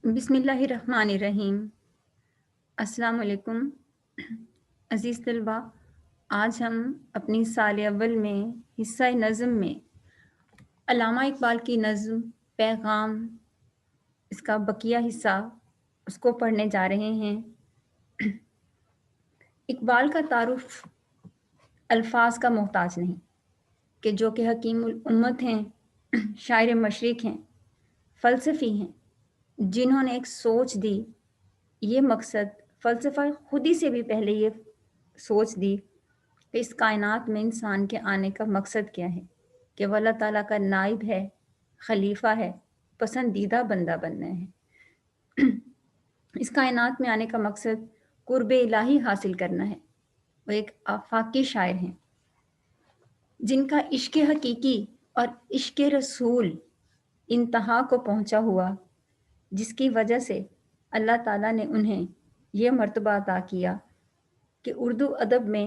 بسم اللہ الرحمن الرحیم۔ السلام علیکم عزیز طلبہ، آج ہم اپنی سال اول میں حصہ نظم میں علامہ اقبال کی نظم پیغام، اس کا بقیہ حصہ اس کو پڑھنے جا رہے ہیں۔ اقبال کا تعارف الفاظ کا محتاج نہیں کہ جو کہ حکیم الامت ہیں، شاعر مشرق ہیں، فلسفی ہیں، جنہوں نے ایک سوچ دی۔ یہ مقصد فلسفہ خود ہی سے بھی پہلے یہ سوچ دی کہ اس کائنات میں انسان کے آنے کا مقصد کیا ہے، کہ وہ اللہ تعالیٰ کا نائب ہے، خلیفہ ہے، پسندیدہ بندہ بننا ہے۔ اس کائنات میں آنے کا مقصد قرب الہی حاصل کرنا ہے۔ وہ ایک آفاقی شاعر ہیں جن کا عشق حقیقی اور عشق رسول انتہا کو پہنچا ہوا، جس کی وجہ سے اللہ تعالیٰ نے انہیں یہ مرتبہ عطا کیا کہ اردو ادب میں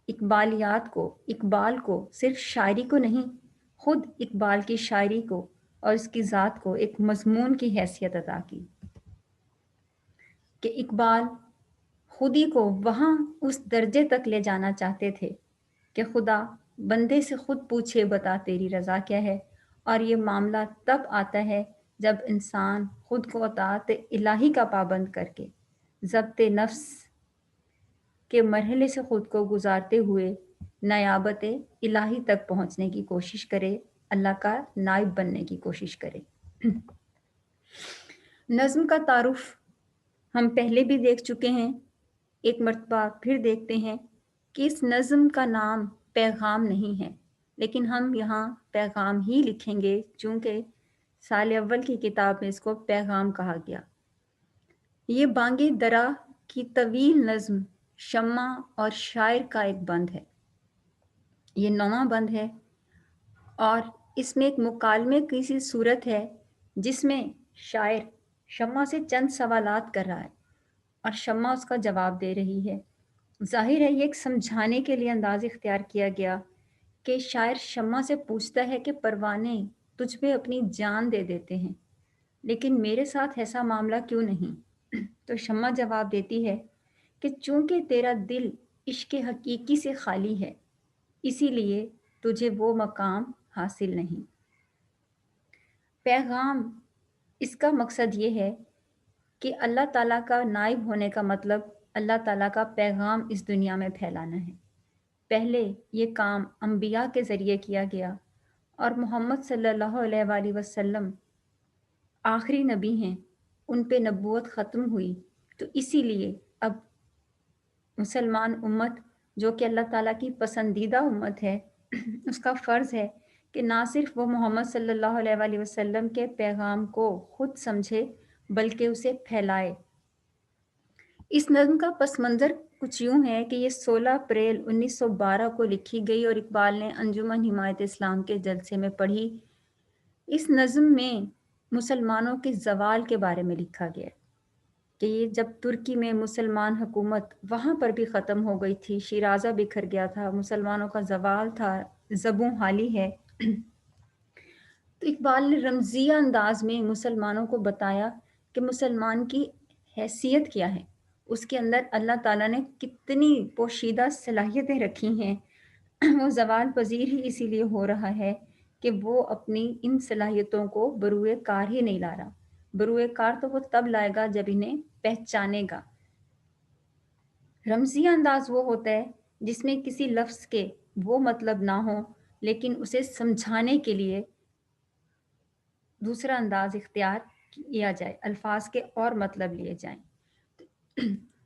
اقبالیات کو، اقبال کو، صرف شاعری کو نہیں، خود اقبال کی شاعری کو اور اس کی ذات کو ایک مضمون کی حیثیت عطا کی، کہ اقبال خود ہی کو وہاں اس درجے تک لے جانا چاہتے تھے کہ خدا بندے سے خود پوچھے بتا تیری رضا کیا ہے، اور یہ معاملہ تب آتا ہے جب انسان خود کو اطاعت الہی کا پابند کر کے ضبط نفس کے مرحلے سے خود کو گزارتے ہوئے نیابت الہی تک پہنچنے کی کوشش کرے، اللہ کا نائب بننے کی کوشش کرے۔ نظم کا تعارف ہم پہلے بھی دیکھ چکے ہیں، ایک مرتبہ پھر دیکھتے ہیں کہ اس نظم کا نام پیغام نہیں ہے، لیکن ہم یہاں پیغام ہی لکھیں گے چونکہ سال اول کی کتاب میں اس کو پیغام کہا گیا۔ یہ بانگ درا کی طویل نظم شمع اور شاعر کا ایک بند ہے، یہ نواں بند ہے، اور اس میں ایک مکالمے کی سی صورت ہے جس میں شاعر شمع سے چند سوالات کر رہا ہے اور شمع اس کا جواب دے رہی ہے۔ ظاہر ہے یہ ایک سمجھانے کے لیے انداز اختیار کیا گیا کہ شاعر شمع سے پوچھتا ہے کہ پروانے تجھ پہ اپنی جان دے دیتے ہیں، لیکن میرے ساتھ ایسا معاملہ کیوں نہیں؟ تو شمع جواب دیتی ہے کہ چونکہ تیرا دل عشق حقیقی سے خالی ہے، اسی لیے تجھے وہ مقام حاصل نہیں۔ پیغام، اس کا مقصد یہ ہے کہ اللہ تعالیٰ کا نائب ہونے کا مطلب اللہ تعالیٰ کا پیغام اس دنیا میں پھیلانا ہے۔ پہلے یہ کام انبیاء کے ذریعے کیا گیا، اور محمد صلی اللہ علیہ وآلہ وسلم آخری نبی ہیں، ان پہ نبوت ختم ہوئی، تو اسی لیے اب مسلمان امت جو کہ اللہ تعالیٰ کی پسندیدہ امت ہے، اس کا فرض ہے کہ نہ صرف وہ محمد صلی اللہ علیہ وآلہ وسلم کے پیغام کو خود سمجھے بلکہ اسے پھیلائے۔ اس نظم کا پس منظر کچھ یوں ہے کہ یہ 16 اپریل 1912 کو لکھی گئی اور اقبال نے انجمن حمایت اسلام کے جلسے میں پڑھی۔ اس نظم میں مسلمانوں کے زوال کے بارے میں لکھا گیا ہے کہ یہ جب ترکی میں مسلمان حکومت وہاں پر بھی ختم ہو گئی تھی، شیرازہ بکھر گیا تھا، مسلمانوں کا زوال تھا، زبوں حالی ہے، تو اقبال نے رمزیہ انداز میں مسلمانوں کو بتایا کہ مسلمان کی حیثیت کیا ہے، اس کے اندر اللہ تعالیٰ نے کتنی پوشیدہ صلاحیتیں رکھی ہیں۔ وہ زوال پذیر ہی اسی لیے ہو رہا ہے کہ وہ اپنی ان صلاحیتوں کو بروئے کار ہی نہیں لا رہا۔ بروئے کار تو وہ تب لائے گا جب انہیں پہچانے گا۔ رمزیہ انداز وہ ہوتا ہے جس میں کسی لفظ کے وہ مطلب نہ ہو، لیکن اسے سمجھانے کے لیے دوسرا انداز اختیار کیا جائے، الفاظ کے اور مطلب لیے جائیں۔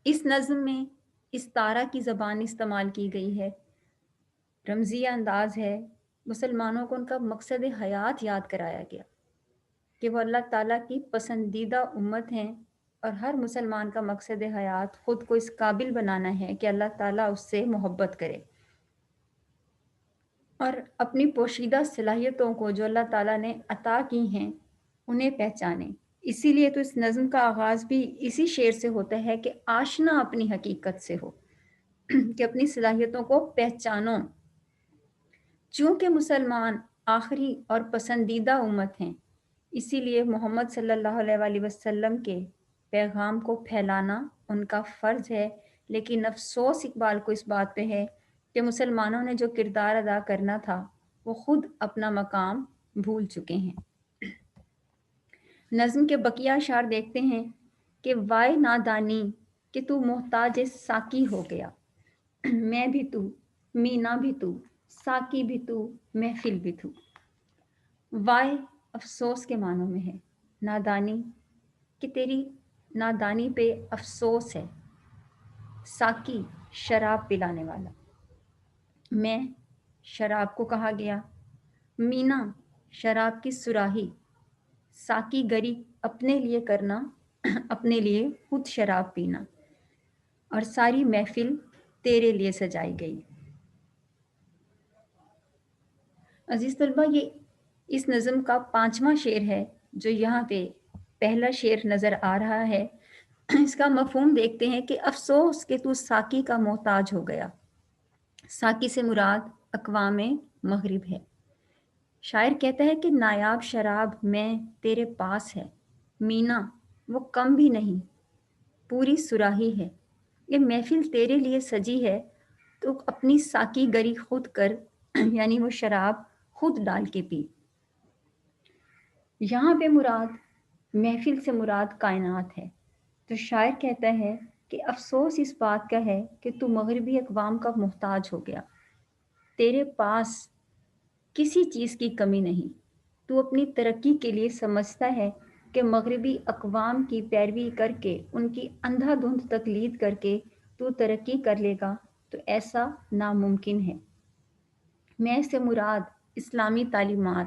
اس نظم میں استارہ کی زبان استعمال کی گئی ہے، رمزیہ انداز ہے، مسلمانوں کو ان کا مقصد حیات یاد کرایا گیا کہ وہ اللہ تعالیٰ کی پسندیدہ امت ہیں، اور ہر مسلمان کا مقصد حیات خود کو اس قابل بنانا ہے کہ اللہ تعالیٰ اس سے محبت کرے اور اپنی پوشیدہ صلاحیتوں کو جو اللہ تعالیٰ نے عطا کی ہیں انہیں پہچانے۔ اسی لیے تو اس نظم کا آغاز بھی اسی شعر سے ہوتا ہے کہ آشنا اپنی حقیقت سے ہو، کہ اپنی صلاحیتوں کو پہچانو۔ چونکہ مسلمان آخری اور پسندیدہ امت ہیں، اسی لیے محمد صلی اللہ علیہ وآلہ وسلم کے پیغام کو پھیلانا ان کا فرض ہے، لیکن افسوس اقبال کو اس بات پہ ہے کہ مسلمانوں نے جو کردار ادا کرنا تھا وہ خود اپنا مقام بھول چکے ہیں۔ نظم کے بقیہ اشعار دیکھتے ہیں کہ وائے نادانی کہ تو محتاج ساقی ہو گیا، میں بھی تو، مینا بھی تو، ساقی بھی تو، محفل بھی تو۔ وائے افسوس کے معنوں میں ہے، نادانی کہ تیری نادانی پہ افسوس ہے، ساقی شراب پلانے والا، میں شراب کو کہا گیا، مینا شراب کی سراہی، ساقی گری اپنے لیے کرنا، اپنے لیے خود شراب پینا، اور ساری محفل تیرے لیے سجائی گئی۔ عزیز طلبہ، یہ اس نظم کا 5واں شعر ہے جو یہاں پہ پہلا شعر نظر آ رہا ہے۔ اس کا مفہوم دیکھتے ہیں کہ افسوس کہ تو ساقی کا محتاج ہو گیا۔ ساقی سے مراد اقوام مغرب ہے۔ شاعر کہتا ہے کہ نایاب شراب میں تیرے پاس ہے، مینا وہ کم بھی نہیں، پوری سراہی ہے، یہ محفل تیرے لیے سجی ہے، تو اپنی ساقی گری خود کر، یعنی وہ شراب خود ڈال کے پی۔ یہاں پہ مراد محفل سے مراد کائنات ہے، تو شاعر کہتا ہے کہ افسوس اس بات کا ہے کہ تو مغربی اقوام کا محتاج ہو گیا، تیرے پاس کسی چیز کی کمی نہیں، تو اپنی ترقی کے لیے سمجھتا ہے کہ مغربی اقوام کی پیروی کر کے، ان کی اندھا دھند تقلید کر کے تو ترقی کر لے گا، تو ایسا ناممکن ہے۔ میں سے مراد اسلامی تعلیمات،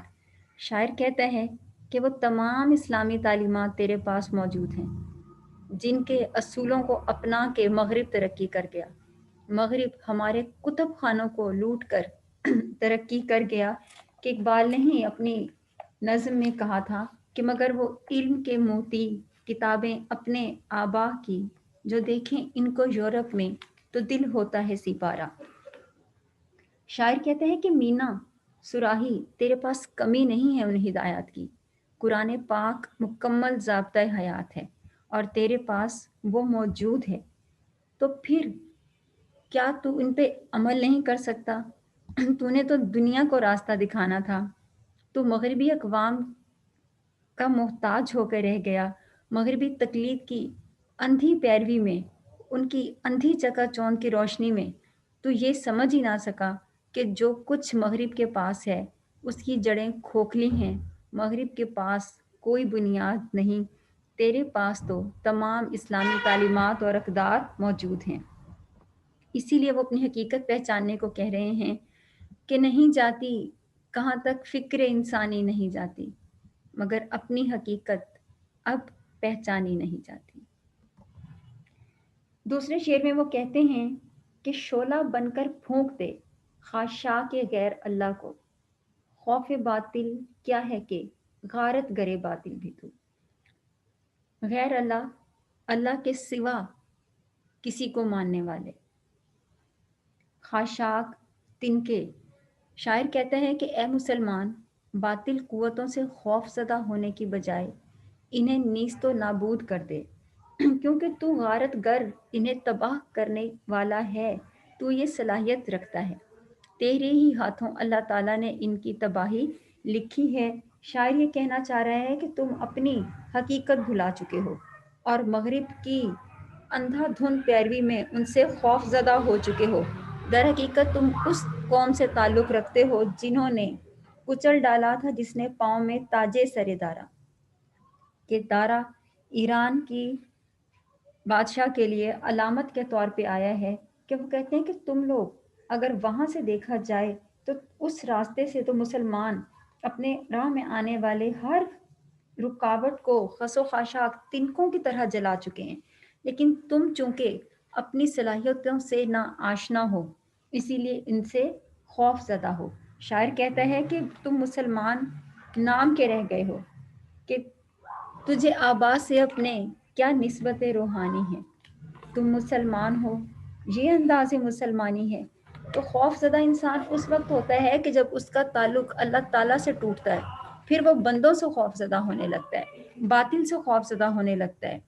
شاعر کہتا ہے کہ وہ تمام اسلامی تعلیمات تیرے پاس موجود ہیں جن کے اصولوں کو اپنا کے مغرب ترقی کر گیا۔ مغرب ہمارے کتب خانوں کو لوٹ کر ترقی کر گیا، کہ اقبال نے ہی اپنی نظم میں کہا تھا کہ مگر وہ علم کے موتی کتابیں اپنے آبا کی، جو دیکھیں ان کو یورپ میں تو دل ہوتا ہے سپارہ۔ شاعر کہتے ہیں کہ مینا سراہی تیرے پاس کمی نہیں ہے ان ہدایات کی، قرآن پاک مکمل ضابطۂ حیات ہے اور تیرے پاس وہ موجود ہے، تو پھر کیا تو ان پہ عمل نہیں کر سکتا؟ تو نے تو دنیا کو راستہ دکھانا تھا، تو مغربی اقوام کا محتاج ہو کر رہ گیا، مغربی تقلید کی اندھی پیروی میں، ان کی اندھی چکا چوند کی روشنی میں تو یہ سمجھ ہی نہ سکا کہ جو کچھ مغرب کے پاس ہے اس کی جڑیں کھوکھلی ہیں، مغرب کے پاس کوئی بنیاد نہیں، تیرے پاس تو تمام اسلامی تعلیمات اور اقدار موجود ہیں۔ اسی لیے وہ اپنی حقیقت پہچاننے کو کہہ رہے ہیں کہ نہیں جاتی کہاں تک فکر انسانی نہیں جاتی، مگر اپنی حقیقت اب پہچانی نہیں جاتی۔ دوسرے شعر میں وہ کہتے ہیں کہ شعلہ بن کر پھونک دے خاشاک کے غیر اللہ کو، خوف باطل کیا ہے کہ غارت گرے باطل بھی تو۔ غیر اللہ، اللہ کے سوا کسی کو ماننے والے، خاشاک تنکے، شاعر کہتا ہے کہ اے مسلمان، باطل قوتوں سے خوف زدہ ہونے کی بجائے انہیں نیست و نابود کر دے، کیونکہ تو غارت گر انہیں تباہ کرنے والا ہے، تو یہ صلاحیت رکھتا ہے، تیرے ہی ہاتھوں اللہ تعالیٰ نے ان کی تباہی لکھی ہے۔ شاعر یہ کہنا چاہ رہا ہے کہ تم اپنی حقیقت بھلا چکے ہو اور مغرب کی اندھا دھند پیروی میں ان سے خوف زدہ ہو چکے ہو، در حقیقت تم اس قوم سے تعلق رکھتے ہو جنہوں نے کچل ڈالا تھا، جس نے پاؤں میں تاجے سر دارا، کہ دارا ایران کی بادشاہ کے لیے علامت کے طور پہ آیا ہے، کہ وہ کہتے ہیں کہ تم لوگ اگر وہاں سے دیکھا جائے تو اس راستے سے تو مسلمان اپنے راہ میں آنے والے ہر رکاوٹ کو خس و خاشاک تنکوں کی طرح جلا چکے ہیں، لیکن تم چونکہ اپنی صلاحیتوں سے نا آشنا ہو، اسی لیے ان سے خوف زدہ ہو۔ شاعر کہتا ہے کہ تم مسلمان نام کے رہ گئے ہو، کہ تجھے آبا سے اپنے کیا نسبت روحانی ہے، تم مسلمان ہو، یہ انداز مسلمانی ہے۔ تو خوف زدہ انسان اس وقت ہوتا ہے کہ جب اس کا تعلق اللہ تعالیٰ سے ٹوٹتا ہے، پھر وہ بندوں سے خوف زدہ ہونے لگتا ہے، باطل سے خوف زدہ ہونے لگتا ہے۔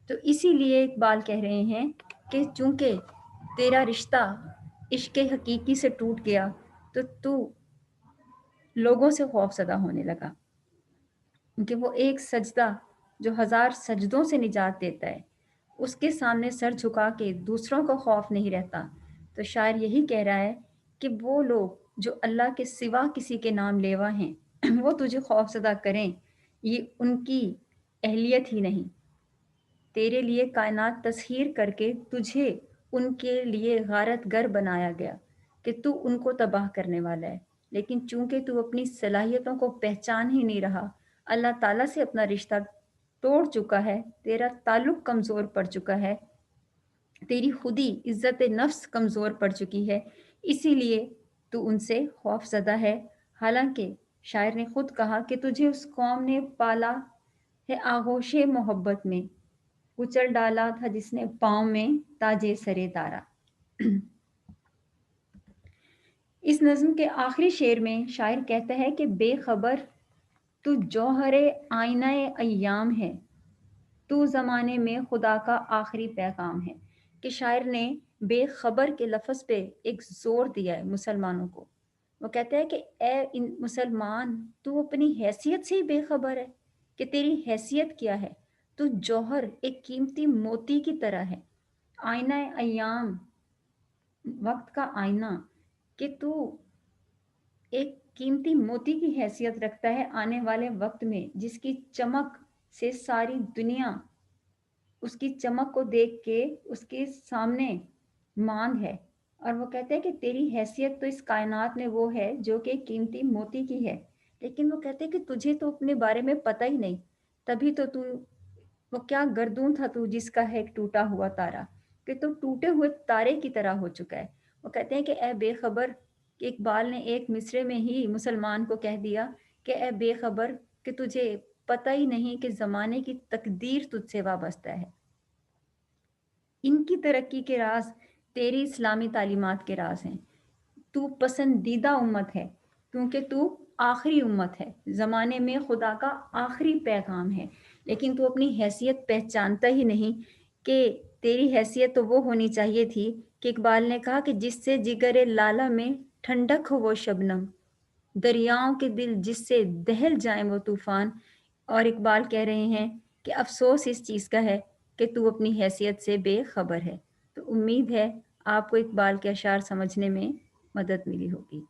تو اسی لیے اقبال کہہ رہے ہیں کہ چونکہ تیرا رشتہ عشق حقیقی سے ٹوٹ گیا تو لوگوں سے خوف زدہ ہونے لگا، کیونکہ وہ ایک سجدہ جو 1000 سجدوں سے نجات دیتا ہے، اس کے سامنے سر جھکا کے دوسروں کو خوف نہیں رہتا۔ تو شاعر یہی کہہ رہا ہے کہ وہ لوگ جو اللہ کے سوا کسی کے نام لیوا ہیں وہ تجھے خوف زدہ کریں، یہ ان کی اہلیت ہی نہیں۔ تیرے لیے کائنات تسخیر کر کے تجھے ان کے لیے غارت گر بنایا گیا کہ تو ان کو تباہ کرنے والا ہے، لیکن چونکہ تو اپنی صلاحیتوں کو پہچان ہی نہیں رہا، اللہ تعالیٰ سے اپنا رشتہ توڑ چکا ہے، تیرا تعلق کمزور پڑ چکا ہے، تیری خودی عزت نفس کمزور پڑ چکی ہے، اسی لیے تو ان سے خوف زدہ ہے۔ حالانکہ شاعر نے خود کہا کہ تجھے اس قوم نے پالا ہے آغوش محبت میں، کچل ڈالا تھا جس نے پاؤں میں تاجے سرے دارا۔ اس نظم کے آخری شعر میں شاعر کہتا ہے کہ بے خبر تو جوہر آئینہ ایام ہے، تو زمانے میں خدا کا آخری پیغام ہے۔ کہ شاعر نے بے خبر کے لفظ پہ ایک زور دیا ہے مسلمانوں کو۔ وہ کہتا ہے کہ اے مسلمان، تو اپنی حیثیت سے ہی بے خبر ہے کہ تیری حیثیت کیا ہے۔ تو جوہر ایک قیمتی موتی کی طرح ہے، آئینہ ایام، وقت کا آئینہ، کہ تو ایک قیمتی موتی کی حیثیت رکھتا ہے آنے والے وقت میں، جس کی چمک سے ساری دنیا اس کی چمک کو دیکھ کے اس کے سامنے ماند ہے۔ اور وہ کہتے ہیں کہ تیری حیثیت تو اس کائنات میں وہ ہے جو کہ قیمتی موتی کی ہے، لیکن وہ کہتے ہیں کہ تجھے تو اپنے بارے میں پتہ ہی نہیں، تبھی تو وہ کیا گردون تھا تو جس کا ہے ایک ٹوٹا ہوا تارا، کہ تو ٹوٹے ہوئے تارے کی طرح ہو چکا ہے۔ وہ کہتے ہیں کہ اے بے خبر، کہ اقبال نے ایک مصرے میں ہی مسلمان کو کہہ دیا کہ اے بے خبر، کہ تجھے پتہ ہی نہیں کہ زمانے کی تقدیر تجھ سے وابستہ ہے۔ ان کی ترقی کے راز تیری اسلامی تعلیمات کے راز ہیں۔ تو پسندیدہ امت ہے کیونکہ تو آخری امت ہے، زمانے میں خدا کا آخری پیغام ہے، لیکن تو اپنی حیثیت پہچانتا ہی نہیں کہ تیری حیثیت تو وہ ہونی چاہیے تھی کہ اقبال نے کہا کہ جس سے جگر لالا میں ٹھنڈک ہو وہ شبنم، دریاؤں کے دل جس سے دہل جائیں وہ طوفان۔ اور اقبال کہہ رہے ہیں کہ افسوس اس چیز کا ہے کہ تو اپنی حیثیت سے بے خبر ہے۔ تو امید ہے آپ کو اقبال کے اشعار سمجھنے میں مدد ملی ہوگی۔